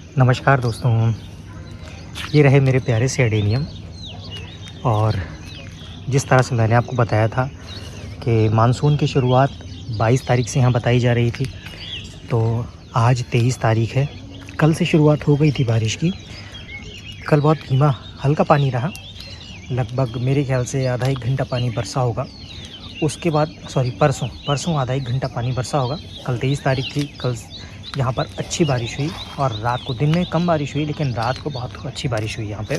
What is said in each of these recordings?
नमस्कार दोस्तों, ये रहे मेरे प्यारे से एडेनियम। और जिस तरह से मैंने आपको बताया था कि मानसून की शुरुआत 22 तारीख से यहाँ बताई जा रही थी, तो आज 23 तारीख है। कल से शुरुआत हो गई थी बारिश की। कल बहुत धीमा हल्का पानी रहा, लगभग मेरे ख्याल से आधा एक घंटा पानी बरसा होगा। उसके बाद परसों आधा एक घंटा पानी बरसा होगा। कल 23 तारीख थी। कल यहाँ पर अच्छी बारिश हुई और रात को, दिन में कम बारिश हुई लेकिन रात को बहुत अच्छी बारिश हुई यहाँ पे,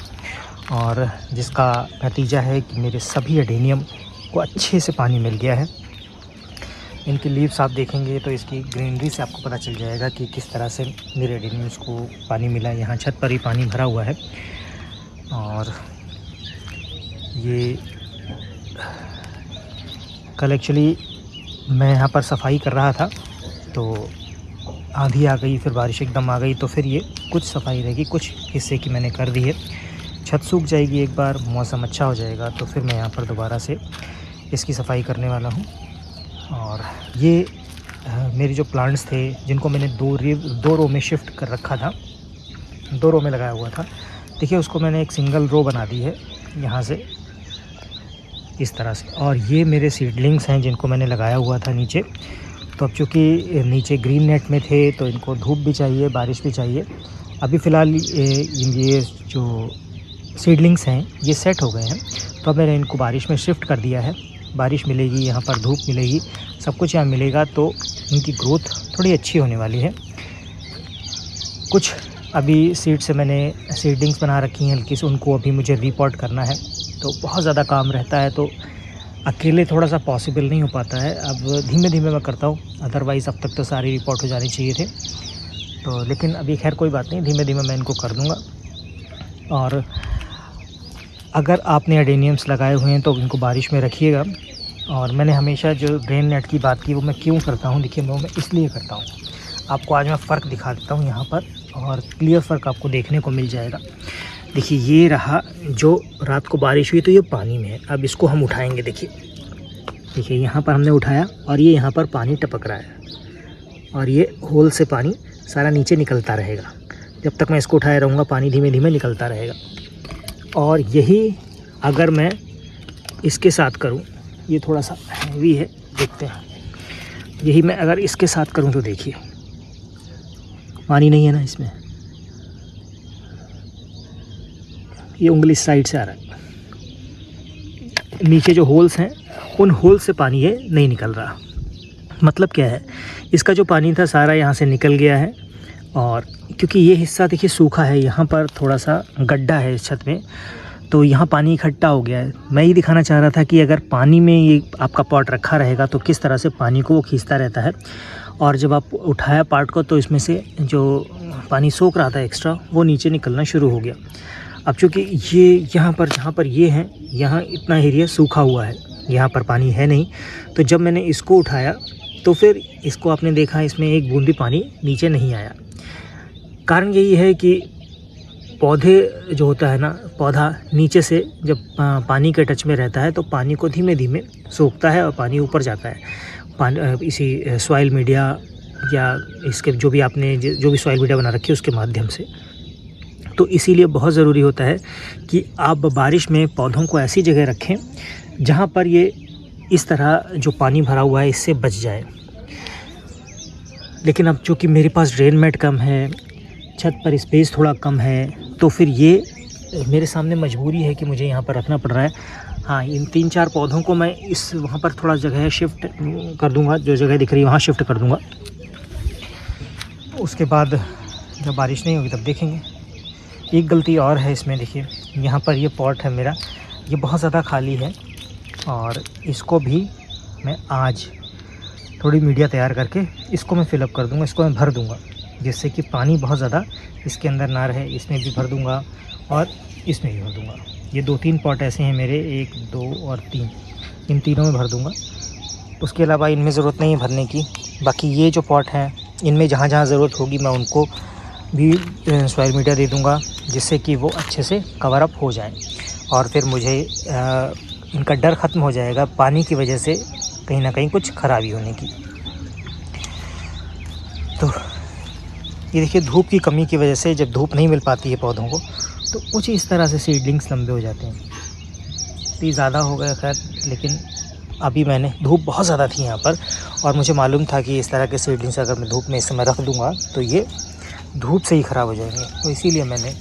और जिसका नतीजा है कि मेरे सभी एडेनियम को अच्छे से पानी मिल गया है। इनकी लीव्स आप देखेंगे तो इसकी ग्रीनरी से आपको पता चल जाएगा कि किस तरह से मेरे एडेनियम्स को पानी मिला। यहाँ छत पर ही पानी भरा हुआ है। और ये कल एक्चुअली मैं यहाँ पर सफाई कर रहा था, तो आंधी आ गई, फिर बारिश एकदम आ गई, तो फिर ये कुछ सफाई रहेगी, कुछ हिस्से की मैंने कर दी है। छत सूख जाएगी, एक बार मौसम अच्छा हो जाएगा तो फिर मैं यहाँ पर दोबारा से इसकी सफाई करने वाला हूँ। और ये मेरे जो प्लांट्स थे जिनको मैंने दो रो में शिफ्ट कर रखा था, 2 रो में लगाया हुआ था, देखिए उसको मैंने एक सिंगल रो बना दी है यहाँ से, इस तरह से। और ये मेरे सीडलिंग्स हैं जिनको मैंने लगाया हुआ था नीचे। तो अब चूँकि नीचे ग्रीन नेट में थे तो इनको धूप भी चाहिए, बारिश भी चाहिए। अभी फ़िलहाल ये जो सीडलिंग्स हैं ये सेट हो गए हैं, तो अब मैंने इनको बारिश में शिफ्ट कर दिया है। बारिश मिलेगी, यहाँ पर धूप मिलेगी, सब कुछ यहाँ मिलेगा, तो इनकी ग्रोथ थोड़ी अच्छी होने वाली है। कुछ अभी सीड से मैंने सीडलिंग्स बना रखी हैं हल्की से, उनको अभी मुझे रीपॉट करना है, तो बहुत ज़्यादा काम रहता है, तो अकेले थोड़ा सा पॉसिबल नहीं हो पाता है। अब धीमे धीमे मैं करता हूँ, अदरवाइज़ अब तक तो सारे रिपोर्ट हो जाने चाहिए थे। तो लेकिन अभी खैर कोई बात नहीं, धीमे धीमे मैं इनको कर दूँगा। और अगर आपने एडेनियम्स लगाए हुए हैं तो इनको बारिश में रखिएगा। और मैंने हमेशा जो ड्रेन नेट की बात की वो मैं क्यों करता हूँ, देखिए मैं इसलिए करता हूँ। आपको आज मैं फ़र्क दिखा देता हूँ यहाँ पर, और क्लियर फ़र्क आपको देखने को मिल जाएगा। देखिए ये रहा, जो रात को बारिश हुई तो ये पानी में है। अब इसको हम उठाएंगे, देखिए यहाँ पर हमने उठाया और ये यहाँ पर पानी टपक रहा है, और ये होल से पानी सारा नीचे निकलता रहेगा। जब तक मैं इसको उठाए रहूँगा पानी धीमे धीमे निकलता रहेगा। और यही अगर मैं इसके साथ करूँ, ये थोड़ा सा हैवी है, देखते हैं, यही मैं अगर इसके साथ करूँ तो देखिए पानी नहीं है ना इसमें, ये उंगली साइड से आ रहा है। नीचे जो होल्स हैं उन होल से पानी ये नहीं निकल रहा। मतलब क्या है, इसका जो पानी था सारा यहाँ से निकल गया है। और क्योंकि ये हिस्सा देखिए सूखा है, यहाँ पर थोड़ा सा गड्ढा है इस छत में, तो यहाँ पानी इकट्ठा हो गया है। मैं ये दिखाना चाह रहा था कि अगर पानी में ये आपका पॉट रखा रहेगा तो किस तरह से पानी को वो खींचता रहता है। और जब आप उठाया पार्ट को तो इसमें से जो पानी सोख रहा था एक्स्ट्रा, वो नीचे निकलना शुरू हो गया। अब चूँकि ये यहाँ पर, जहाँ पर ये हैं, यहाँ इतना एरिया सूखा हुआ है, यहाँ पर पानी है नहीं। तो जब मैंने इसको उठाया तो फिर इसको आपने देखा, इसमें एक बूंद भी पानी नीचे नहीं आया। कारण यही है कि पौधे जो होता है ना, पौधा नीचे से जब पानी के टच में रहता है तो पानी को धीमे धीमे सोखता है और पानी ऊपर जाता है। पानी इसी सॉइल मीडिया या इसके जो भी आपने जो भी सॉइल मीडिया बना रखी है उसके माध्यम से। तो इसीलिए बहुत ज़रूरी होता है कि आप बारिश में पौधों को ऐसी जगह रखें जहाँ पर ये इस तरह जो पानी भरा हुआ है इससे बच जाए। लेकिन अब चूँकि मेरे पास ड्रेन मैट कम है, छत पर स्पेस थोड़ा कम है, तो फिर ये मेरे सामने मजबूरी है कि मुझे यहाँ पर रखना पड़ रहा है। हाँ, इन 3-4 पौधों को मैं इस वहाँ पर थोड़ा जगह शिफ्ट कर दूँगा, जो जगह दिख रही है वहाँ शिफ्ट कर दूँगा। उसके बाद जब बारिश नहीं होगी तब देखेंगे। एक गलती और है इसमें, देखिए यहाँ पर ये पॉट है मेरा, ये बहुत ज़्यादा खाली है, और इसको भी मैं आज थोड़ी मीडिया तैयार करके इसको मैं फिलअप कर दूँगा, इसको मैं भर दूँगा, जिससे कि पानी बहुत ज़्यादा इसके अंदर ना रहे। इसमें भी भर दूँगा और इसमें भी भर दूँगा। ये 2-3 पॉट ऐसे हैं मेरे, 1, 2 और 3, इन तीनों में भर दूँगा। उसके अलावा इनमें ज़रूरत नहीं है भरने की। बाकी ये जो पॉट हैं इनमें जहाँ जहाँ ज़रूरत होगी मैं उनको भी सॉइल मीडिया दे दूँगा, जिससे कि वो अच्छे से कवर अप हो जाए। और फिर मुझे इनका डर ख़त्म हो जाएगा पानी की वजह से कहीं ना कहीं कुछ ख़राबी होने की। तो ये देखिए धूप की कमी की वजह से जब धूप नहीं मिल पाती है पौधों को तो कुछ इस तरह से सीडलिंग्स लंबे हो जाते हैं। तो ये ज़्यादा हो गया खैर, लेकिन अभी मैंने धूप बहुत ज़्यादा थी यहाँ पर और मुझे मालूम था कि इस तरह के सीडलिंग्स अगर मैं धूप में इस समय रख दूँगा तो ये धूप से ही ख़राब हो जाएंगे, तो इसीलिए मैंने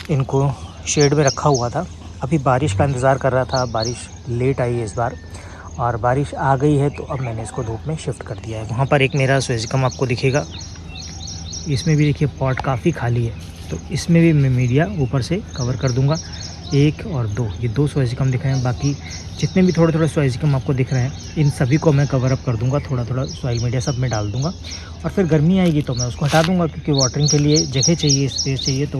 इनको शेड में रखा हुआ था। अभी बारिश का इंतज़ार कर रहा था, बारिश लेट आई है इस बार और बारिश आ गई है तो अब मैंने इसको धूप में शिफ्ट कर दिया है। वहाँ पर एक मेरा स्वेजिकम आपको दिखेगा, इसमें भी देखिए पॉट काफ़ी खाली है, तो इसमें भी मैं मीडिया ऊपर से कवर कर दूंगा। 1 और 2, ये 2 स्वेजिकम दिख रहे हैं, बाकी जितने भी थोड़े थोड़े स्वेजिकम आपको दिख रहे हैं इन सभी को मैं कवर अप कर दूंगा, थोड़ा थोड़ा सॉइल मीडिया सब में डाल दूंगा। और फिर गर्मी आएगी तो मैं उसको हटा दूंगा, क्योंकि वाटरिंग के लिए जगह चाहिए, स्पेस चाहिए, तो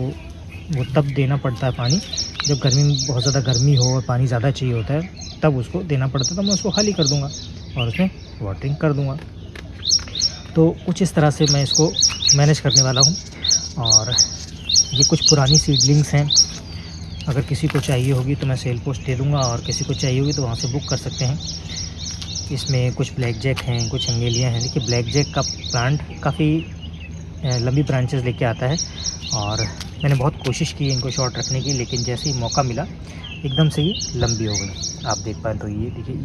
वो तब देना पड़ता है पानी जब गर्मी में बहुत ज़्यादा गर्मी हो और पानी ज़्यादा चाहिए होता है, तब उसको देना पड़ता है। तो मैं उसको खाली कर दूँगा और उसमें वाटरिंग कर दूँगा। तो कुछ इस तरह से मैं इसको मैनेज करने वाला हूँ। और ये कुछ पुरानी सीडलिंग्स हैं, अगर किसी को चाहिए होगी तो मैं सेल पोस्ट दे दूँगा और किसी को चाहिए होगी तो वहाँ से बुक कर सकते हैं। इसमें कुछ ब्लैक जैक हैं, कुछ अंगेलियाँ हैं। देखिए ब्लैक जैक का प्लांट काफ़ी लंबी ब्रांचेस लेके आता है और मैंने बहुत कोशिश की इनको शॉर्ट रखने की, लेकिन जैसे ही मौका मिला एकदम से ही लंबी हो गई। आप देख पाएँ तो ये देखिए,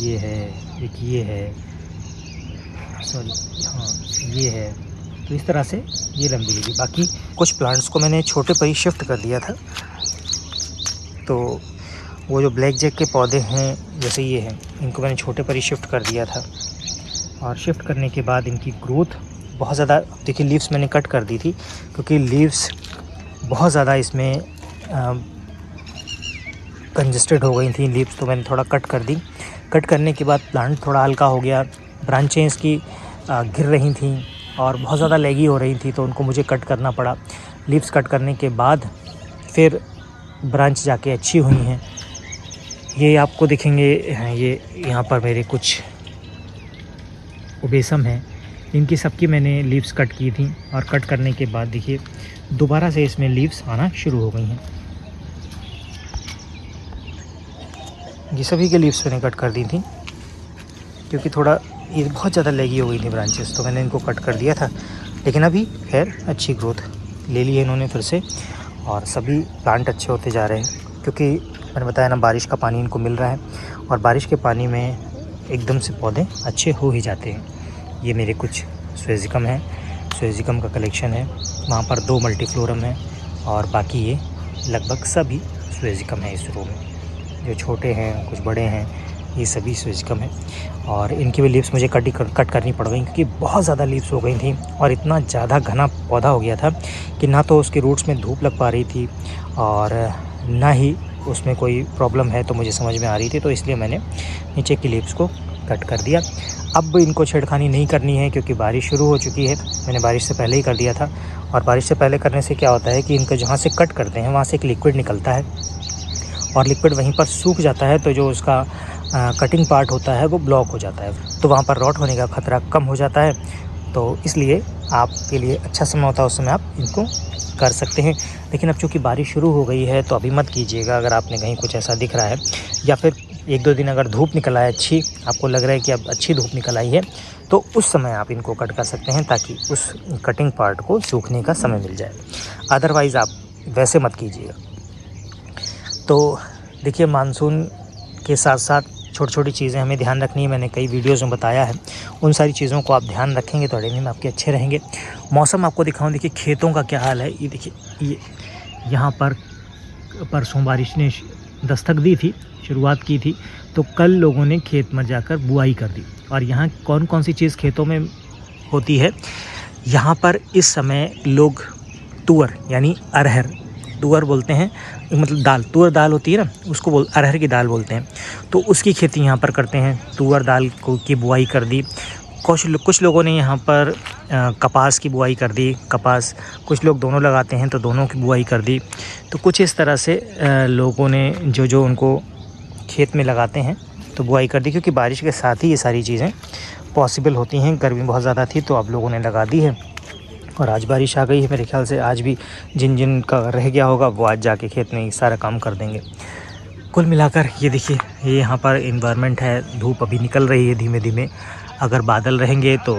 ये है, एक ये है, सॉरी हाँ ये है, तो इस तरह से ये लंबी लगी। बाकी कुछ प्लांट्स को मैंने छोटे पर ही शिफ्ट कर दिया था। तो वो जो ब्लैक जैक के पौधे हैं जैसे ये हैं, इनको मैंने छोटे पर ही शिफ्ट कर दिया था और शिफ्ट करने के बाद इनकी ग्रोथ बहुत ज़्यादा, देखिए लीव्स मैंने कट कर दी थी क्योंकि लीव्स बहुत ज़्यादा इसमें कंजस्टेड हो गई थी लीव्स, तो मैंने थोड़ा कट कर दी। कट करने के बाद प्लांट थोड़ा हल्का हो गया, ब्रांचें इसकी गिर रही थी और बहुत ज़्यादा लेगी हो रही थी, तो उनको मुझे कट करना पड़ा। लीव्स कट करने के बाद फिर ब्रांच जाके अच्छी हुई हैं। ये आपको दिखेंगे, ये यहाँ पर मेरे कुछ ओबेसम हैं, इनकी सबकी मैंने लीव्स कट की थी और कट करने के बाद देखिए दोबारा से इसमें लीव्स आना शुरू हो गई हैं। ये सभी के लीव्स मैंने कट कर दी थी क्योंकि थोड़ा ये बहुत ज़्यादा लेगी हो गई थी ब्रांचेस, तो मैंने इनको कट कर दिया था। लेकिन अभी खैर अच्छी ग्रोथ ले ली है इन्होंने फिर से और सभी प्लांट अच्छे होते जा रहे हैं, क्योंकि मैंने बताया ना बारिश का पानी इनको मिल रहा है और बारिश के पानी में एकदम से पौधे अच्छे हो ही जाते हैं। ये मेरे कुछ स्वेजिकम हैं, स्वेजिकम का कलेक्शन है, वहाँ पर 2 मल्टीफ्लोरम हैं और बाकी ये लगभग सभी स्वेजिकम हैं। इस रो में जो छोटे हैं कुछ बड़े हैं, ये सभी स्वेजिकम हैं और इनकी भी लीव्स मुझे कट करनी पड़ गई क्योंकि बहुत ज़्यादा लीव्स हो गई थी और इतना ज़्यादा घना पौधा हो गया था कि ना तो उसकी रूट्स में धूप लग पा रही थी और ना ही उसमें कोई प्रॉब्लम है तो मुझे समझ में आ रही थी, तो इसलिए मैंने नीचे की लीव्स को कट कर दिया। अब इनको छेड़खानी नहीं करनी है क्योंकि बारिश शुरू हो चुकी है, मैंने बारिश से पहले ही कर दिया था। और बारिश से पहले करने से क्या होता है कि इनको जहाँ से कट करते हैं वहाँ से एक लिक्विड निकलता है और लिक्विड वहीं पर सूख जाता है, तो जो उसका कटिंग पार्ट होता है वो ब्लॉक हो जाता है, तो वहाँ पर रॉट होने का ख़तरा कम हो जाता है। तो इसलिए आपके लिए अच्छा समय होता है, उस समय आप इनको कर सकते हैं। लेकिन अब चूँकि बारिश शुरू हो गई है तो अभी मत कीजिएगा। अगर आपने कहीं कुछ ऐसा दिख रहा है या फिर 1-2 दिन अगर धूप निकल आए अच्छी, आपको लग रहा है कि अब अच्छी धूप निकल आई है, तो उस समय आप इनको कट कर सकते हैं ताकि उस कटिंग पार्ट को सूखने का समय मिल जाए। अदरवाइज़ आप वैसे मत कीजिएगा। तो देखिए मानसून के साथ साथ छोटी छोटी चीज़ें हमें ध्यान रखनी है, मैंने कई वीडियोज़ में बताया है। उन सारी चीज़ों को आप ध्यान रखेंगे तो अडेनियम आपके अच्छे रहेंगे। मौसम आपको दिखाऊं, देखिए खेतों का क्या हाल है। ये देखिए, ये यहाँ पर परसों बारिश ने दस्तक दी थी, शुरुआत की थी, तो कल लोगों ने खेत में जाकर बुआई कर दी। और यहाँ कौन कौन सी चीज़ खेतों में होती है, यहाँ पर इस समय लोग तुअर यानी अरहर, तुअर बोलते हैं, मतलब दाल, तुअर दाल होती है ना, उसको अरहर की दाल बोलते हैं, तो उसकी खेती यहाँ पर करते हैं। तुअर दाल की बुआई कर दी। कुछ लोगों ने यहाँ पर कपास की बुआई कर दी, कपास कुछ लोग दोनों लगाते हैं तो दोनों की बुआई कर दी। तो कुछ इस तरह से लोगों ने जो उनको खेत में लगाते हैं तो बुआई कर दी, क्योंकि बारिश के साथ ही ये सारी चीज़ें पॉसिबल होती हैं। गर्मी बहुत ज़्यादा थी तो आप लोगों ने लगा दी है और आज बारिश आ गई है। मेरे ख्याल से आज भी जिन का रह गया होगा वो आज जाके खेत में सारा काम कर देंगे। कुल मिलाकर ये देखिए, ये यहाँ पर इन्वायरमेंट है, धूप अभी निकल रही है धीमे धीमे। अगर बादल रहेंगे तो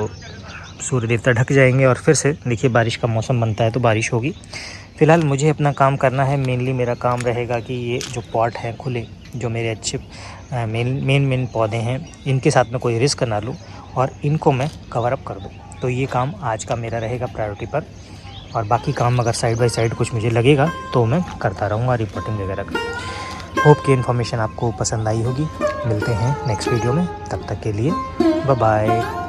सूर्य देवता ढक जाएंगे और फिर से देखिए बारिश का मौसम बनता है तो बारिश होगी। फ़िलहाल मुझे अपना काम करना है। मेनली मेरा काम रहेगा कि ये जो पॉट हैं खुले, जो मेरे अच्छे मेन पौधे हैं, इनके साथ में कोई रिस्क ना लूँ और इनको मैं कवर अप कर दूँ। तो ये काम आज का मेरा रहेगा प्रायोरिटी पर, और बाकी काम अगर साइड बाय साइड कुछ मुझे लगेगा तो मैं करता रहूँगा रिपोर्टिंग वगैरह का। होप कि इन्फॉर्मेशन आपको पसंद आई होगी। मिलते हैं नेक्स्ट वीडियो में, तब तक के लिए बाय बाय।